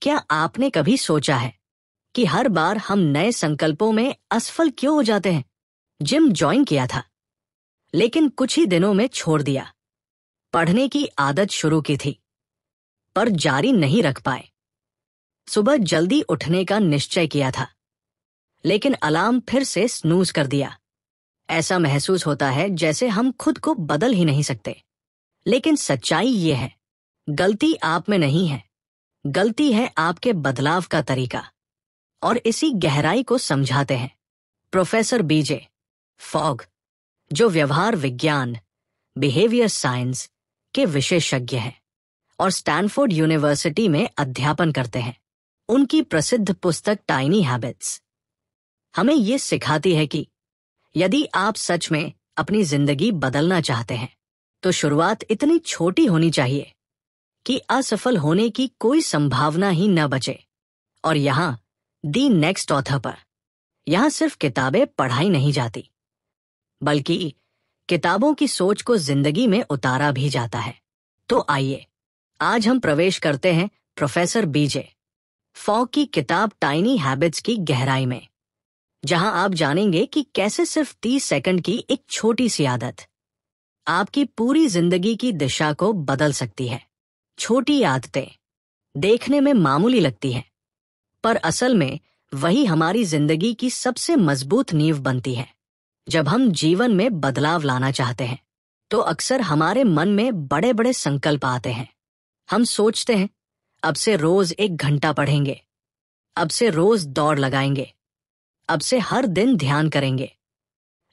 क्या आपने कभी सोचा है कि हर बार हम नए संकल्पों में असफल क्यों हो जाते हैं? जिम ज्वाइन किया था, लेकिन कुछ ही दिनों में छोड़ दिया। पढ़ने की आदत शुरू की थी, पर जारी नहीं रख पाए। सुबह जल्दी उठने का निश्चय किया था, लेकिन अलार्म फिर से स्नूज कर दिया। ऐसा महसूस होता है जैसे हम खुद को बदल ही नहीं सकते। लेकिन सच्चाई ये है, गलती आप में नहीं है, गलती है आपके बदलाव का तरीका। और इसी गहराई को समझाते हैं प्रोफेसर बीजे फॉग, जो व्यवहार विज्ञान, बिहेवियर साइंस के विशेषज्ञ हैं और स्टैनफोर्ड यूनिवर्सिटी में अध्यापन करते हैं। उनकी प्रसिद्ध पुस्तक टाइनी हैबिट्स हमें ये सिखाती है कि यदि आप सच में अपनी जिंदगी बदलना चाहते हैं, तो शुरुआत इतनी छोटी होनी चाहिए कि असफल होने की कोई संभावना ही न बचे। और यहाँ दी नेक्स्ट ऑथर पर, यहाँ सिर्फ किताबें पढ़ाई नहीं जाती, बल्कि किताबों की सोच को जिंदगी में उतारा भी जाता है। तो आइए आज हम प्रवेश करते हैं प्रोफेसर बीजे फॉग की किताब टाइनी हैबिट्स की गहराई में, जहां आप जानेंगे कि कैसे सिर्फ 30 सेकंड की एक छोटी सी आदत आपकी पूरी जिंदगी की दिशा को बदल सकती है। छोटी आदतें देखने में मामूली लगती हैं, पर असल में वही हमारी जिंदगी की सबसे मजबूत नींव बनती है। जब हम जीवन में बदलाव लाना चाहते हैं, तो अक्सर हमारे मन में बड़े बड़े संकल्प आते हैं। हम सोचते हैं, अब से रोज 1 घंटा पढ़ेंगे, अब से रोज दौड़ लगाएंगे, अब से हर दिन ध्यान करेंगे।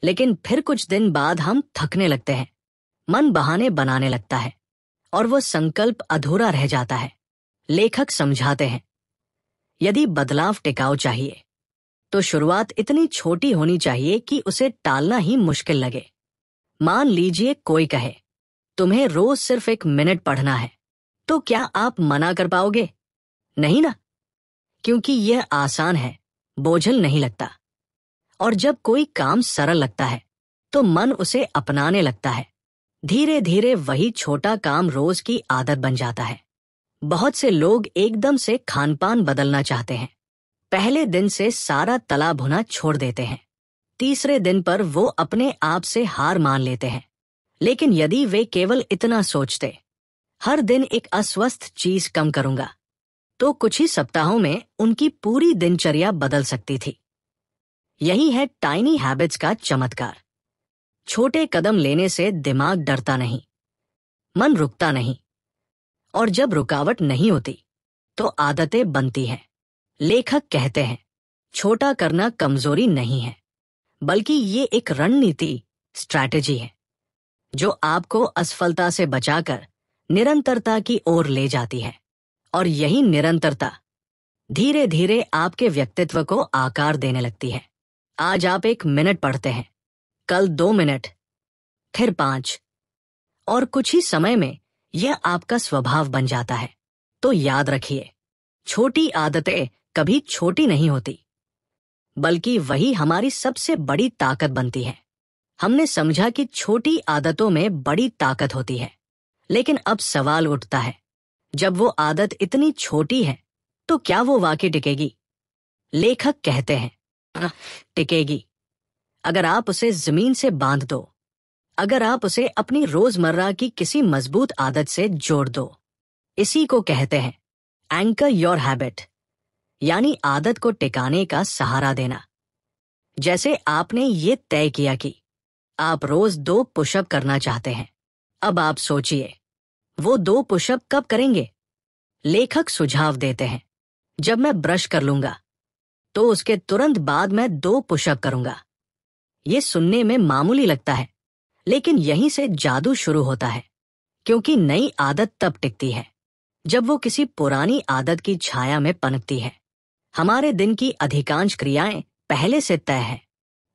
लेकिन फिर कुछ दिन बाद हम थकने लगते हैं, मन बहाने बनाने लगता है और वो संकल्प अधूरा रह जाता है। लेखक समझाते हैं, यदि बदलाव टिकाऊ चाहिए, तो शुरुआत इतनी छोटी होनी चाहिए कि उसे टालना ही मुश्किल लगे। मान लीजिए कोई कहे, तुम्हें रोज सिर्फ 1 मिनट पढ़ना है, तो क्या आप मना कर पाओगे? नहीं ना, क्योंकि यह आसान है, बोझिल नहीं लगता। और जब कोई काम सरल लगता है, तो मन उसे अपनाने लगता है। धीरे धीरे वही छोटा काम रोज की आदत बन जाता है। बहुत से लोग एकदम से खानपान बदलना चाहते हैं। पहले दिन से सारा तला भुना छोड़ देते हैं, तीसरे दिन पर वो अपने आप से हार मान लेते हैं। लेकिन यदि वे केवल इतना सोचते, हर दिन एक अस्वस्थ चीज कम करूंगा, तो कुछ ही सप्ताहों में उनकी पूरी दिनचर्या बदल सकती थी। यही है टाइनी हैबिट्स का चमत्कार। छोटे कदम लेने से दिमाग डरता नहीं, मन रुकता नहीं, और जब रुकावट नहीं होती, तो आदतें बनती हैं। लेखक कहते हैं, छोटा करना कमजोरी नहीं है, बल्कि ये एक रणनीति, स्ट्रैटेजी है, जो आपको असफलता से बचाकर निरंतरता की ओर ले जाती है। और यही निरंतरता धीरे धीरे आपके व्यक्तित्व को आकार देने लगती है। आज आप 1 मिनट पढ़ते हैं, कल 2 मिनट, फिर 5, और कुछ ही समय में यह आपका स्वभाव बन जाता है। तो याद रखिए, छोटी आदतें कभी छोटी नहीं होती, बल्कि वही हमारी सबसे बड़ी ताकत बनती है। हमने समझा कि छोटी आदतों में बड़ी ताकत होती है, लेकिन अब सवाल उठता है, जब वो आदत इतनी छोटी है, तो क्या वो वाकई टिकेगी? लेखक कहते हैं, टिकेगी, अगर आप उसे जमीन से बांध दो, अगर आप उसे अपनी रोजमर्रा की किसी मजबूत आदत से जोड़ दो। इसी को कहते हैं एंकर योर हैबिट, यानी आदत को टिकाने का सहारा देना। जैसे आपने ये तय किया कि आप रोज 2 पुशअप करना चाहते हैं, अब आप सोचिए, वो 2 पुशअप कब करेंगे? लेखक सुझाव देते हैं, जब मैं ब्रश कर लूंगा, तो उसके तुरंत बाद मैं 2 पुशअप करूंगा। ये सुनने में मामूली लगता है, लेकिन यहीं से जादू शुरू होता है, क्योंकि नई आदत तब टिकती है जब वो किसी पुरानी आदत की छाया में पनपती है। हमारे दिन की अधिकांश क्रियाएं पहले से तय हैं,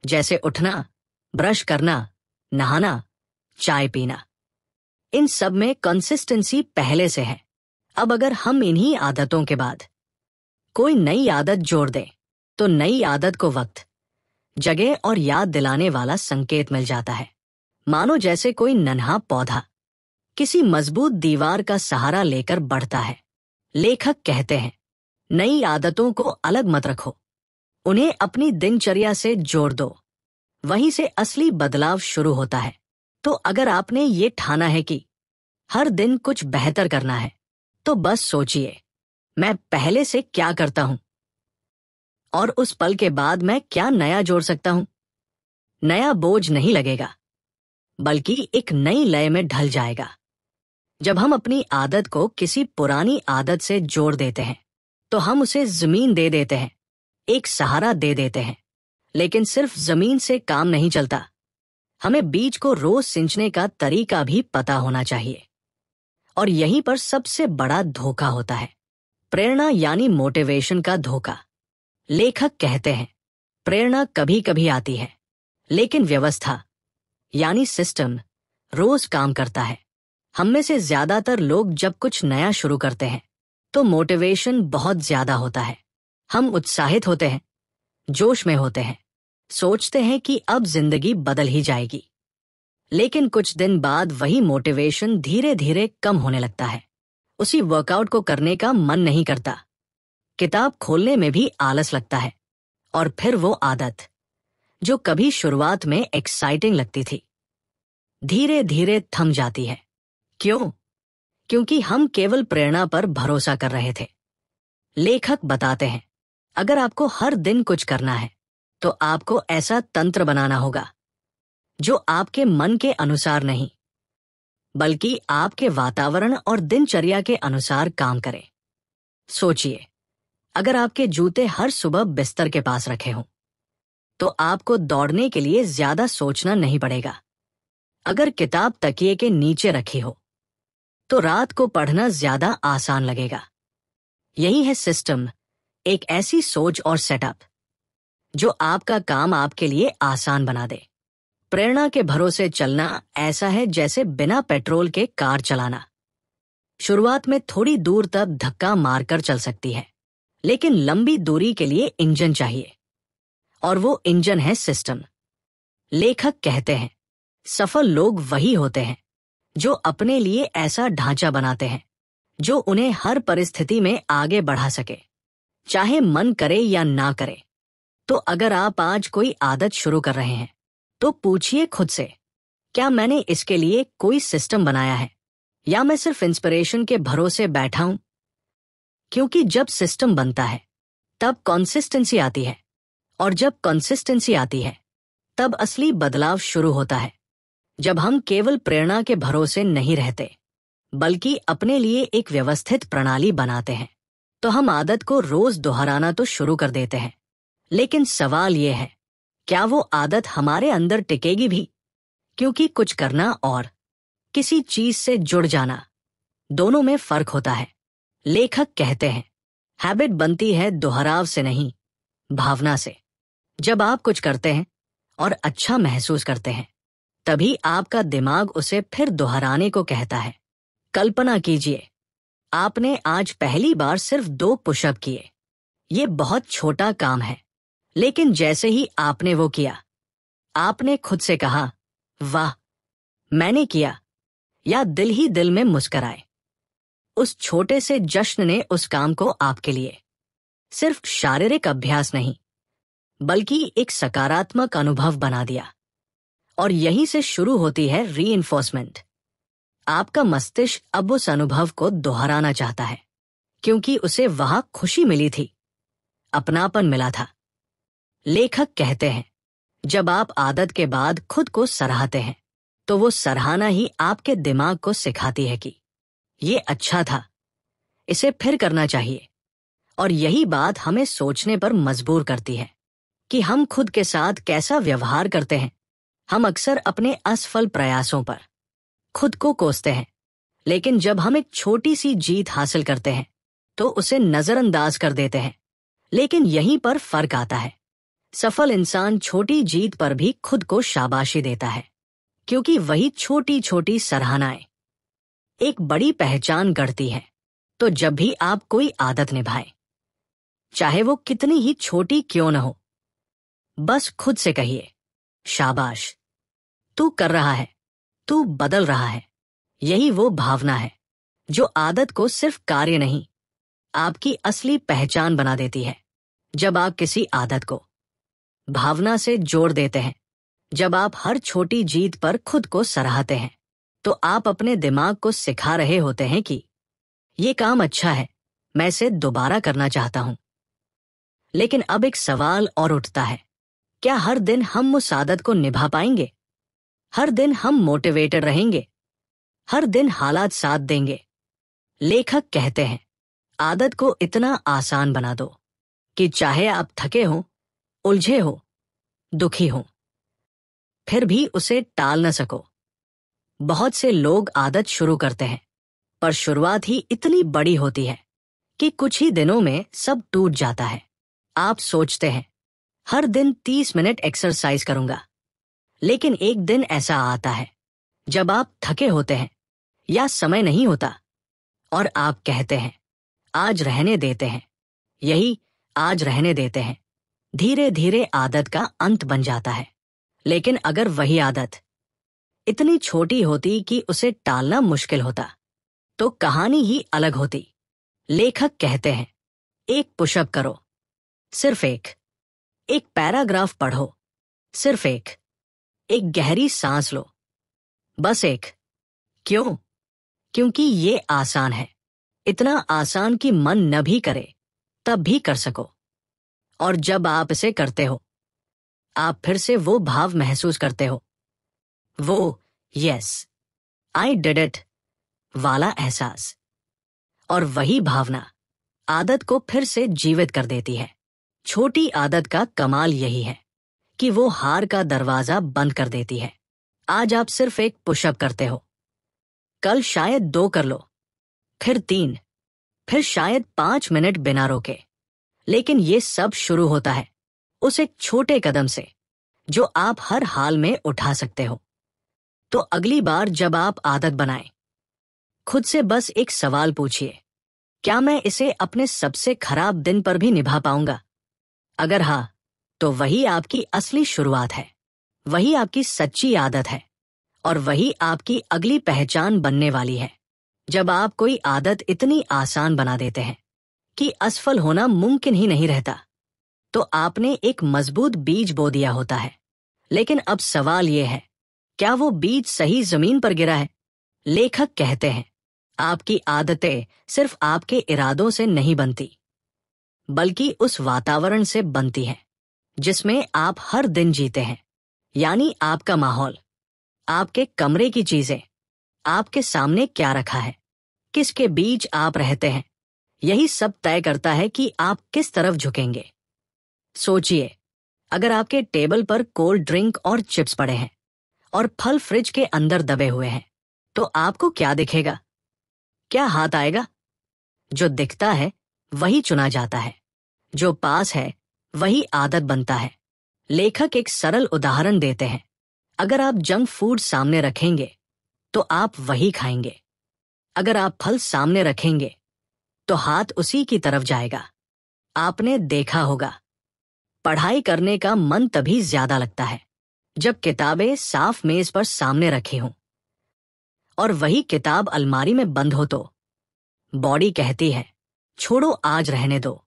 जैसे उठना, ब्रश करना, नहाना, चाय पीना। इन सब में कंसिस्टेंसी पहले से है। अब अगर हम इन्हीं आदतों के बाद कोई नई आदत जोड़ दें, तो नई आदत को वक्त, जगह और याद दिलाने वाला संकेत मिल जाता है। मानो जैसे कोई नन्हा पौधा किसी मजबूत दीवार का सहारा लेकर बढ़ता है। लेखक कहते हैं, नई आदतों को अलग मत रखो, उन्हें अपनी दिनचर्या से जोड़ दो। वहीं से असली बदलाव शुरू होता है। तो अगर आपने ये ठाना है कि हर दिन कुछ बेहतर करना है, तो बस सोचिए, मैं पहले से क्या करता हूं और उस पल के बाद मैं क्या नया जोड़ सकता हूं। नया बोझ नहीं लगेगा, बल्कि एक नई लय में ढल जाएगा। जब हम अपनी आदत को किसी पुरानी आदत से जोड़ देते हैं, तो हम उसे जमीन दे देते हैं, एक सहारा दे देते हैं। लेकिन सिर्फ जमीन से काम नहीं चलता, हमें बीज को रोज सिंचने का तरीका भी पता होना चाहिए। और यहीं पर सबसे बड़ा धोखा होता है, प्रेरणा यानी मोटिवेशन का धोखा। लेखक कहते हैं, प्रेरणा कभी कभी आती है, लेकिन व्यवस्था यानी सिस्टम रोज काम करता है। हम में से ज्यादातर लोग जब कुछ नया शुरू करते हैं, तो मोटिवेशन बहुत ज्यादा होता है। हम उत्साहित होते हैं, जोश में होते हैं, सोचते हैं कि अब जिंदगी बदल ही जाएगी। लेकिन कुछ दिन बाद वही मोटिवेशन धीरे धीरे कम होने लगता है। उसी वर्कआउट को करने का मन नहीं करता, किताब खोलने में भी आलस लगता है, और फिर वो आदत जो कभी शुरुआत में एक्साइटिंग लगती थी, धीरे धीरे थम जाती है। क्यों? क्योंकि हम केवल प्रेरणा पर भरोसा कर रहे थे। लेखक बताते हैं, अगर आपको हर दिन कुछ करना है, तो आपको ऐसा तंत्र बनाना होगा जो आपके मन के अनुसार नहीं, बल्कि आपके वातावरण और दिनचर्या के अनुसार काम करे। सोचिए, अगर आपके जूते हर सुबह बिस्तर के पास रखे हों, तो आपको दौड़ने के लिए ज्यादा सोचना नहीं पड़ेगा। अगर किताब तकिए के नीचे रखी हो, तो रात को पढ़ना ज्यादा आसान लगेगा। यही है सिस्टम, एक ऐसी सोच और सेटअप जो आपका काम आपके लिए आसान बना दे। प्रेरणा के भरोसे चलना ऐसा है जैसे बिना पेट्रोल के कार चलाना। शुरुआत में थोड़ी दूर तक धक्का मारकर चल सकती है, लेकिन लंबी दूरी के लिए इंजन चाहिए, और वो इंजन है सिस्टम। लेखक कहते हैं, सफल लोग वही होते हैं जो अपने लिए ऐसा ढांचा बनाते हैं जो उन्हें हर परिस्थिति में आगे बढ़ा सके, चाहे मन करे या ना करे। तो अगर आप आज कोई आदत शुरू कर रहे हैं, तो पूछिए खुद से, क्या मैंने इसके लिए कोई सिस्टम बनाया है, या मैं सिर्फ इंस्पिरेशन के भरोसे बैठा हूं? क्योंकि जब सिस्टम बनता है, तब कंसिस्टेंसी आती है, और जब कंसिस्टेंसी आती है, तब असली बदलाव शुरू होता है। जब हम केवल प्रेरणा के भरोसे नहीं रहते, बल्कि अपने लिए एक व्यवस्थित प्रणाली बनाते हैं, तो हम आदत को रोज दोहराना तो शुरू कर देते हैं। लेकिन सवाल यह है, क्या वो आदत हमारे अंदर टिकेगी भी? क्योंकि कुछ करना और किसी चीज से जुड़ जाना, दोनों में फर्क होता है। लेखक कहते हैं, हैबिट बनती है दोहराव से नहीं, भावना से। जब आप कुछ करते हैं और अच्छा महसूस करते हैं, तभी आपका दिमाग उसे फिर दोहराने को कहता है। कल्पना कीजिए, आपने आज पहली बार सिर्फ 2 पुशअप किए। ये बहुत छोटा काम है, लेकिन जैसे ही आपने वो किया, आपने खुद से कहा, वाह, मैंने किया, या दिल ही दिल में मुस्कुराए। उस छोटे से जश्न ने उस काम को आपके लिए सिर्फ शारीरिक अभ्यास नहीं, बल्कि एक सकारात्मक अनुभव बना दिया। और यहीं से शुरू होती है रीइंफोर्समेंट। आपका मस्तिष्क अब उस अनुभव को दोहराना चाहता है, क्योंकि उसे वहां खुशी मिली थी, अपनापन मिला था। लेखक कहते हैं, जब आप आदत के बाद खुद को सराहते हैं, तो वो सराहना ही आपके दिमाग को सिखाती है कि ये अच्छा था, इसे फिर करना चाहिए। और यही बात हमें सोचने पर मजबूर करती है कि हम खुद के साथ कैसा व्यवहार करते हैं। हम अक्सर अपने असफल प्रयासों पर खुद को कोसते हैं, लेकिन जब हम एक छोटी सी जीत हासिल करते हैं, तो उसे नजरअंदाज कर देते हैं। लेकिन यहीं पर फर्क आता है। सफल इंसान छोटी जीत पर भी खुद को शाबाशी देता है, क्योंकि वही छोटी छोटी सराहनाएं एक बड़ी पहचान गढ़ती है। तो जब भी आप कोई आदत निभाएं, चाहे वो कितनी ही छोटी क्यों न हो, बस खुद से कहिए, शाबाश, तू कर रहा है, तू बदल रहा है। यही वो भावना है जो आदत को सिर्फ कार्य नहीं, आपकी असली पहचान बना देती है। जब आप किसी आदत को भावना से जोड़ देते हैं, जब आप हर छोटी जीत पर खुद को सराहते हैं, तो आप अपने दिमाग को सिखा रहे होते हैं कि ये काम अच्छा है, मैं इसे दोबारा करना चाहता हूं। लेकिन अब एक सवाल और उठता है, क्या हर दिन हम उस आदत को निभा पाएंगे? हर दिन हम मोटिवेटेड रहेंगे? हर दिन हालात साथ देंगे? लेखक कहते हैं, आदत को इतना आसान बना दो कि चाहे आप थके हो, उलझे हो, दुखी हो, फिर भी उसे टाल न सको। बहुत से लोग आदत शुरू करते हैं, पर शुरुआत ही इतनी बड़ी होती है कि कुछ ही दिनों में सब टूट जाता है। आप सोचते हैं, हर दिन 30 मिनट एक्सरसाइज करूंगा, लेकिन एक दिन ऐसा आता है जब आप थके होते हैं या समय नहीं होता, और आप कहते हैं, आज रहने देते हैं। यही आज रहने देते हैं धीरे धीरे आदत का अंत बन जाता है। लेकिन अगर वही आदत इतनी छोटी होती कि उसे टालना मुश्किल होता, तो कहानी ही अलग होती। लेखक कहते हैं, एक पुशअप करो, सिर्फ एक पैराग्राफ पढ़ो, सिर्फ एक गहरी सांस लो, बस एक। क्यों? क्योंकि ये आसान है, इतना आसान कि मन न भी करे तब भी कर सको। और जब आप इसे करते हो, आप फिर से वो भाव महसूस करते हो, वो यस आई डिड इट वाला एहसास। और वही भावना आदत को फिर से जीवित कर देती है। छोटी आदत का कमाल यही है कि वो हार का दरवाजा बंद कर देती है। आज आप सिर्फ एक पुशअप करते हो, कल शायद 2 कर लो, फिर 3, फिर शायद 5 मिनट बिना रोके। लेकिन ये सब शुरू होता है उस एक छोटे कदम से जो आप हर हाल में उठा सकते हो। तो अगली बार जब आप आदत बनाएं, खुद से बस एक सवाल पूछिए, क्या मैं इसे अपने सबसे खराब दिन पर भी निभा पाऊंगा? अगर हाँ, तो वही आपकी असली शुरुआत है, वही आपकी सच्ची आदत है, और वही आपकी अगली पहचान बनने वाली है। जब आप कोई आदत इतनी आसान बना देते हैं कि असफल होना मुमकिन ही नहीं रहता, तो आपने एक मजबूत बीज बो दिया होता है। लेकिन अब सवाल यह है, क्या वो बीज सही जमीन पर गिरा है? लेखक कहते हैं, आपकी आदतें सिर्फ आपके इरादों से नहीं बनती, बल्कि उस वातावरण से बनती हैं जिसमें आप हर दिन जीते हैं। यानी आपका माहौल, आपके कमरे की चीजें, आपके सामने क्या रखा है, किसके बीच आप रहते हैं, यही सब तय करता है कि आप किस तरफ झुकेंगे। सोचिए, अगर आपके टेबल पर कोल्ड ड्रिंक और चिप्स पड़े हैं और फल फ्रिज के अंदर दबे हुए हैं, तो आपको क्या दिखेगा? क्या हाथ आएगा? जो दिखता है वही चुना जाता है, जो पास है वही आदत बनता है। लेखक एक सरल उदाहरण देते हैं, अगर आप जंक फूड सामने रखेंगे तो आप वही खाएंगे। अगर आप फल सामने रखेंगे तो हाथ उसी की तरफ जाएगा। आपने देखा होगा, पढ़ाई करने का मन तभी ज्यादा लगता है जब किताबें साफ मेज पर सामने रखी हों, और वही किताब अलमारी में बंद हो तो बॉडी कहती है, छोड़ो आज रहने दो।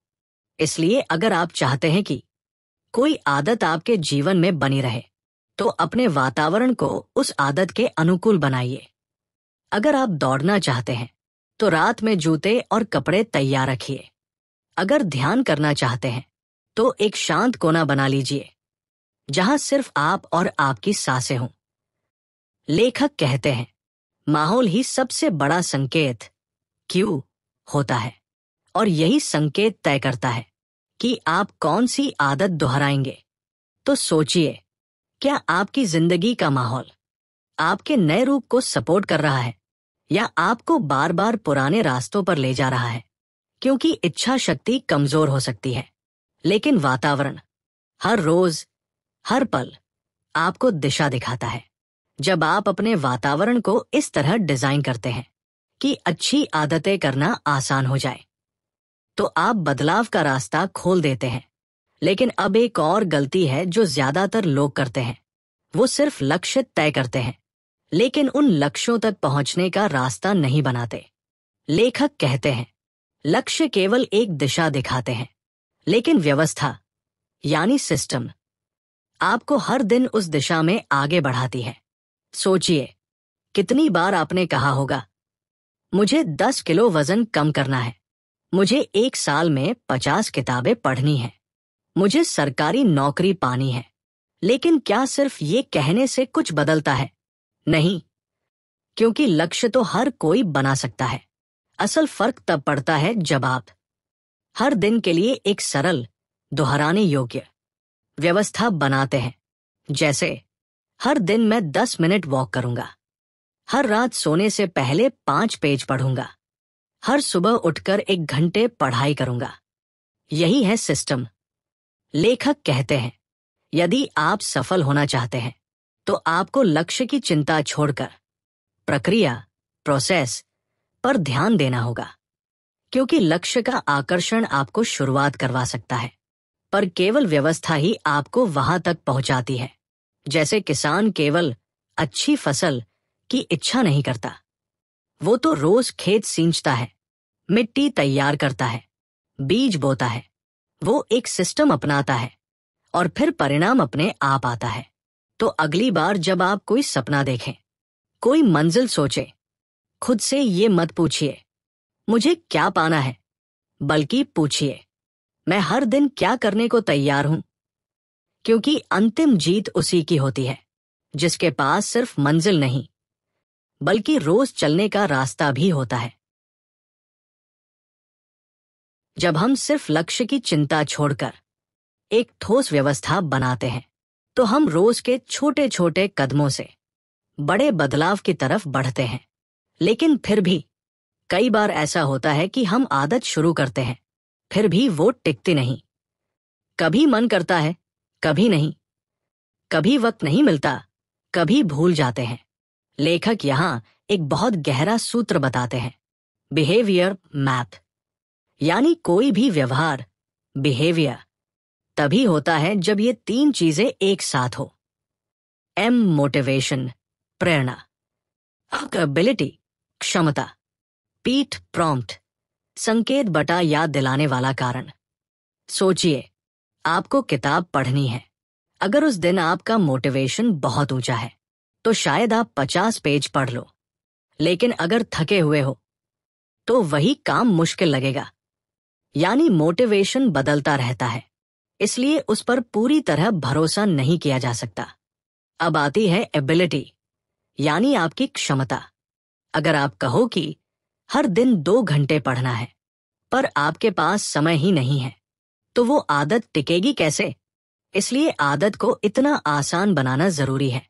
इसलिए अगर आप चाहते हैं कि कोई आदत आपके जीवन में बनी रहे, तो अपने वातावरण को उस आदत के अनुकूल बनाइए। अगर आप दौड़ना चाहते हैं, तो रात में जूते और कपड़े तैयार रखिए। अगर ध्यान करना चाहते हैं, तो एक शांत कोना बना लीजिए जहां सिर्फ आप और आपकी सांसें हों। लेखक कहते हैं, माहौल ही सबसे बड़ा संकेत क्यों होता है, और यही संकेत तय करता है कि आप कौन सी आदत दोहराएंगे। तो सोचिए, क्या आपकी जिंदगी का माहौल आपके नए रूप को सपोर्ट कर रहा है, या आपको बार बार पुराने रास्तों पर ले जा रहा है? क्योंकि इच्छा शक्ति कमजोर हो सकती है, लेकिन वातावरण हर रोज, हर पल आपको दिशा दिखाता है। जब आप अपने वातावरण को इस तरह डिजाइन करते हैं कि अच्छी आदतें करना आसान हो जाए, तो आप बदलाव का रास्ता खोल देते हैं। लेकिन अब एक और गलती है जो ज्यादातर लोग करते हैं, वो सिर्फ लक्ष्य तय करते हैं, लेकिन उन लक्ष्यों तक पहुंचने का रास्ता नहीं बनाते। लेखक कहते हैं, लक्ष्य केवल एक दिशा दिखाते हैं, लेकिन व्यवस्था यानी सिस्टम आपको हर दिन उस दिशा में आगे बढ़ाती है। सोचिए, कितनी बार आपने कहा होगा, मुझे 10 किलो वजन कम करना है, मुझे 1 साल में 50 किताबें पढ़नी है, मुझे सरकारी नौकरी पानी है। लेकिन क्या सिर्फ ये कहने से कुछ बदलता है? नहीं, क्योंकि लक्ष्य तो हर कोई बना सकता है। असल फर्क तब पड़ता है जब आप हर दिन के लिए एक सरल, दोहराने योग्य व्यवस्था बनाते हैं। जैसे, हर दिन मैं 10 मिनट वॉक करूंगा, हर रात सोने से पहले 5 पेज पढ़ूंगा, हर सुबह उठकर 1 घंटे पढ़ाई करूंगा। यही है सिस्टम। लेखक कहते हैं, यदि आप सफल होना चाहते हैं तो आपको लक्ष्य की चिंता छोड़कर प्रक्रिया, प्रोसेस पर ध्यान देना होगा। क्योंकि लक्ष्य का आकर्षण आपको शुरुआत करवा सकता है, पर केवल व्यवस्था ही आपको वहां तक पहुंचाती है। जैसे किसान केवल अच्छी फसल की इच्छा नहीं करता, वो तो रोज खेत सींचता है, मिट्टी तैयार करता है, बीज बोता है, वो एक सिस्टम अपनाता है और फिर परिणाम अपने आप आता है। तो अगली बार जब आप कोई सपना देखें, कोई मंजिल सोचे, खुद से ये मत पूछिए मुझे क्या पाना है, बल्कि पूछिए मैं हर दिन क्या करने को तैयार हूं। क्योंकि अंतिम जीत उसी की होती है जिसके पास सिर्फ मंजिल नहीं, बल्कि रोज चलने का रास्ता भी होता है। जब हम सिर्फ लक्ष्य की चिंता छोड़कर एक ठोस व्यवस्था बनाते हैं, तो हम रोज के छोटे छोटे कदमों से बड़े बदलाव की तरफ बढ़ते हैं। लेकिन फिर भी कई बार ऐसा होता है कि हम आदत शुरू करते हैं, फिर भी वो टिकती नहीं। कभी मन करता है, कभी नहीं, कभी वक्त नहीं मिलता, कभी भूल जाते हैं। लेखक यहाँ एक बहुत गहरा सूत्र बताते हैं, बिहेवियर मैप। यानी कोई भी व्यवहार, बिहेवियर, तभी होता है जब ये 3 चीजें एक साथ हो। एम मोटिवेशन, प्रेरणा, एबिलिटी, क्षमता, पीठ प्रॉम्प्ट, संकेत बटा याद दिलाने वाला कारण। सोचिए, आपको किताब पढ़नी है। अगर उस दिन आपका मोटिवेशन बहुत ऊंचा है तो शायद आप 50 पेज पढ़ लो। लेकिन अगर थके हुए हो तो वही काम मुश्किल लगेगा। यानी मोटिवेशन बदलता रहता है, इसलिए उस पर पूरी तरह भरोसा नहीं किया जा सकता। अब आती है एबिलिटी, यानी आपकी क्षमता। अगर आप कहो कि हर दिन 2 घंटे पढ़ना है, पर आपके पास समय ही नहीं है, तो वो आदत टिकेगी कैसे? इसलिए आदत को इतना आसान बनाना जरूरी है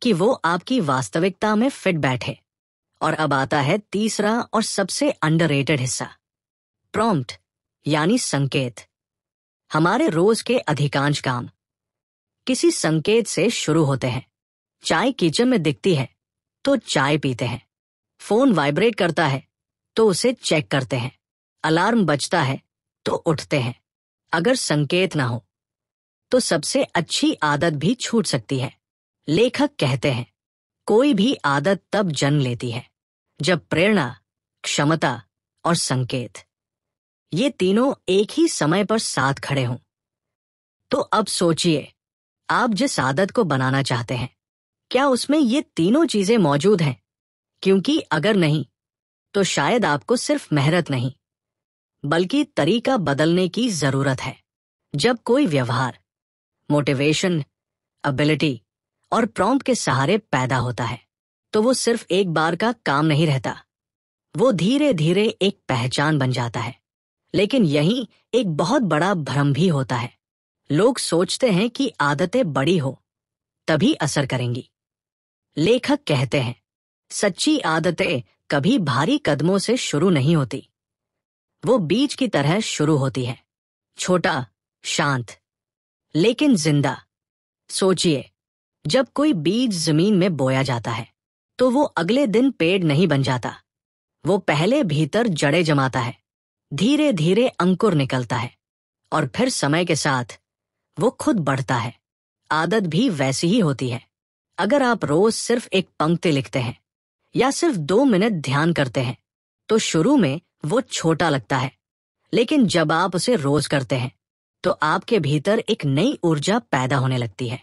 कि वो आपकी वास्तविकता में फिट बैठे। और अब आता है तीसरा और सबसे अंडररेटेड हिस्सा, प्रॉम्प्ट यानी संकेत। हमारे रोज के अधिकांश काम किसी संकेत से शुरू होते हैं। चाय किचन में दिखती है तो चाय पीते हैं, फोन वाइब्रेट करता है तो उसे चेक करते हैं, अलार्म बजता है तो उठते हैं। अगर संकेत ना हो तो सबसे अच्छी आदत भी छूट सकती है। लेखक कहते हैं, कोई भी आदत तब जन्म लेती है जब प्रेरणा, क्षमता और संकेत, ये तीनों एक ही समय पर साथ खड़े हों। तो अब सोचिए, आप जिस आदत को बनाना चाहते हैं, क्या उसमें ये तीनों चीजें मौजूद हैं? क्योंकि अगर नहीं, तो शायद आपको सिर्फ मेहनत नहीं, बल्कि तरीका बदलने की जरूरत है। जब कोई व्यवहार मोटिवेशन, एबिलिटी और प्रॉम्प्ट के सहारे पैदा होता है, तो वो सिर्फ एक बार का काम नहीं रहता, वो धीरे धीरे एक पहचान बन जाता है। लेकिन यहीं एक बहुत बड़ा भ्रम भी होता है। लोग सोचते हैं कि आदतें बड़ी हो तभी असर करेंगी। लेखक कहते हैं, सच्ची आदतें कभी भारी कदमों से शुरू नहीं होती, वो बीज की तरह शुरू होती है, छोटा, शांत, लेकिन जिंदा। सोचिए, जब कोई बीज जमीन में बोया जाता है तो वो अगले दिन पेड़ नहीं बन जाता। वो पहले भीतर जड़ें जमाता है, धीरे धीरे अंकुर निकलता है और फिर समय के साथ वो खुद बढ़ता है। आदत भी वैसी ही होती है। अगर आप रोज सिर्फ एक पंक्ति लिखते हैं या सिर्फ 2 मिनट ध्यान करते हैं, तो शुरू में वो छोटा लगता है, लेकिन जब आप उसे रोज करते हैं तो आपके भीतर एक नई ऊर्जा पैदा होने लगती है।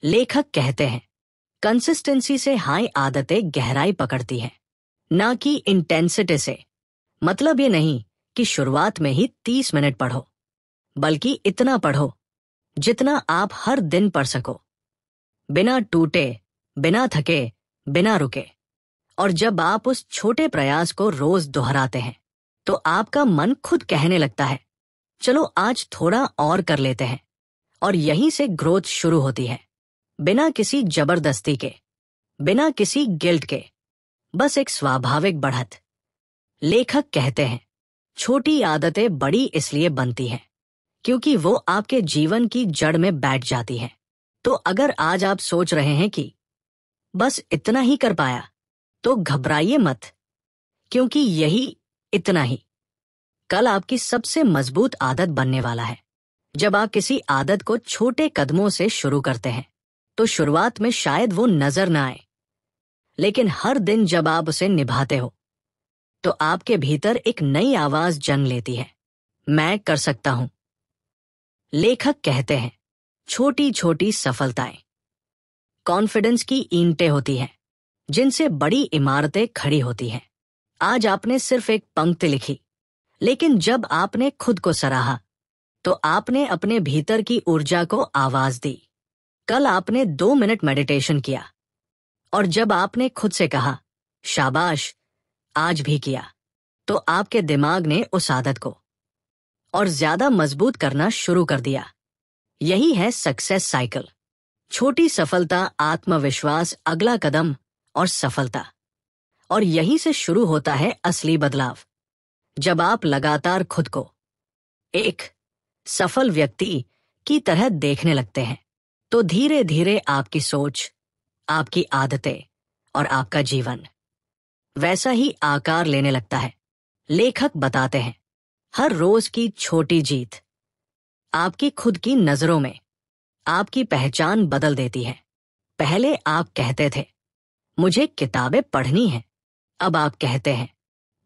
लेखक कहते हैं, कंसिस्टेंसी से हाई आदतें गहराई पकड़ती हैं, ना कि इंटेंसिटी से। मतलब ये नहीं कि शुरुआत में ही 30 मिनट पढ़ो, बल्कि इतना पढ़ो जितना आप हर दिन पढ़ सको, बिना टूटे, बिना थके, बिना रुके। और जब आप उस छोटे प्रयास को रोज दोहराते हैं तो आपका मन खुद कहने लगता है, चलो आज थोड़ा और कर लेते हैं। और यहीं से ग्रोथ शुरू होती है, बिना किसी जबरदस्ती के, बिना किसी गिल्ट के, बस एक स्वाभाविक बढ़त। लेखक कहते हैं, छोटी आदतें बड़ी इसलिए बनती हैं क्योंकि वो आपके जीवन की जड़ में बैठ जाती हैं। तो अगर आज आप सोच रहे हैं कि बस इतना ही कर पाया, तो घबराइए मत, क्योंकि यही इतना ही कल आपकी सबसे मजबूत आदत बनने वाला है। जब आप किसी आदत को छोटे कदमों से शुरू करते हैं तो शुरुआत में शायद वो नजर ना आए, लेकिन हर दिन जब आप उसे निभाते हो तो आपके भीतर एक नई आवाज जन्म लेती है, मैं कर सकता हूं। लेखक कहते हैं, छोटी छोटी सफलताएं कॉन्फिडेंस की ईंटें होती हैं जिनसे बड़ी इमारतें खड़ी होती हैं। आज आपने सिर्फ एक पंक्ति लिखी, लेकिन जब आपने खुद को सराहा तो आपने अपने भीतर की ऊर्जा को आवाज दी। कल आपने 2 मिनट मेडिटेशन किया, और जब आपने खुद से कहा, शाबाश, आज भी किया, तो आपके दिमाग ने उस आदत को और ज्यादा मजबूत करना शुरू कर दिया। यही है सक्सेस साइकिल। छोटी सफलता, आत्मविश्वास, अगला कदम और सफलता। और यहीं से शुरू होता है असली बदलाव। जब आप लगातार खुद को एक सफल व्यक्ति की तरह देखने लगते हैं तो धीरे धीरे आपकी सोच, आपकी आदतें और आपका जीवन वैसा ही आकार लेने लगता है। लेखक बताते हैं, हर रोज की छोटी जीत आपकी खुद की नजरों में आपकी पहचान बदल देती है। पहले आप कहते थे, मुझे किताबें पढ़नी हैं। अब आप कहते हैं,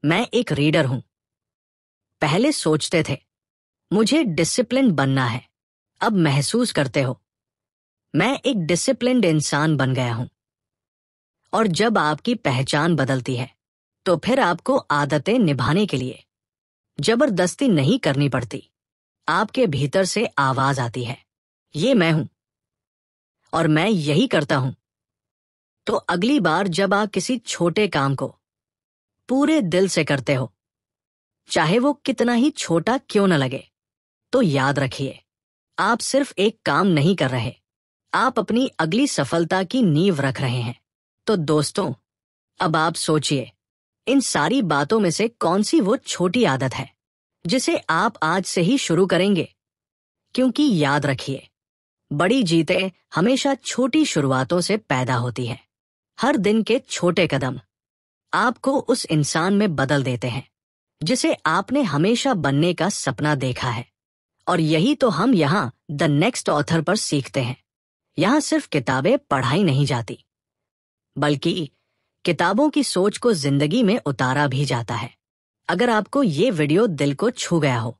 मैं एक रीडर हूं। पहले सोचते थे, मुझे डिसिप्लिन बनना है। अब महसूस करते हो, मैं एक डिसिप्लिन्ड इंसान बन गया हूं। और जब आपकी पहचान बदलती है तो फिर आपको आदतें निभाने के लिए जबरदस्ती नहीं करनी पड़ती। आपके भीतर से आवाज आती है, ये मैं हूं और मैं यही करता हूं। तो अगली बार जब आप किसी छोटे काम को पूरे दिल से करते हो, चाहे वो कितना ही छोटा क्यों न लगे, तो याद रखिए, आप सिर्फ एक काम नहीं कर रहे, आप अपनी अगली सफलता की नींव रख रहे हैं। तो दोस्तों, अब आप सोचिए, इन सारी बातों में से कौन सी वो छोटी आदत है जिसे आप आज से ही शुरू करेंगे? क्योंकि याद रखिए, बड़ी जीतें हमेशा छोटी शुरुआतों से पैदा होती हैं। हर दिन के छोटे कदम आपको उस इंसान में बदल देते हैं जिसे आपने हमेशा बनने का सपना देखा है। और यही तो हम यहाँ द नेक्स्ट ऑथर पर सीखते हैं। यहाँ सिर्फ किताबें पढ़ाई नहीं जाती, बल्कि किताबों की सोच को जिंदगी में उतारा भी जाता है। अगर आपको ये वीडियो दिल को छू गया हो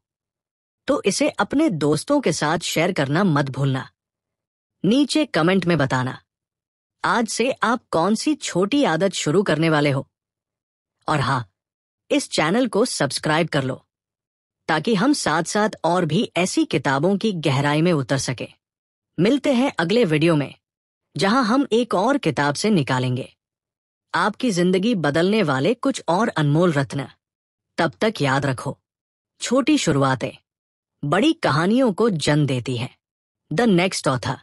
तो इसे अपने दोस्तों के साथ शेयर करना मत भूलना। नीचे कमेंट में बताना, आज से आप कौन सी छोटी आदत शुरू करने वाले हो। और हाँ, इस चैनल को सब्सक्राइब कर लो ताकि हम साथ साथ और भी ऐसी किताबों की गहराई में उतर सके। मिलते हैं अगले वीडियो में, जहां हम एक और किताब से निकालेंगे आपकी जिंदगी बदलने वाले कुछ और अनमोल रत्न। तब तक याद रखो, छोटी शुरुआतें बड़ी कहानियों को जन्म देती हैं। The next author.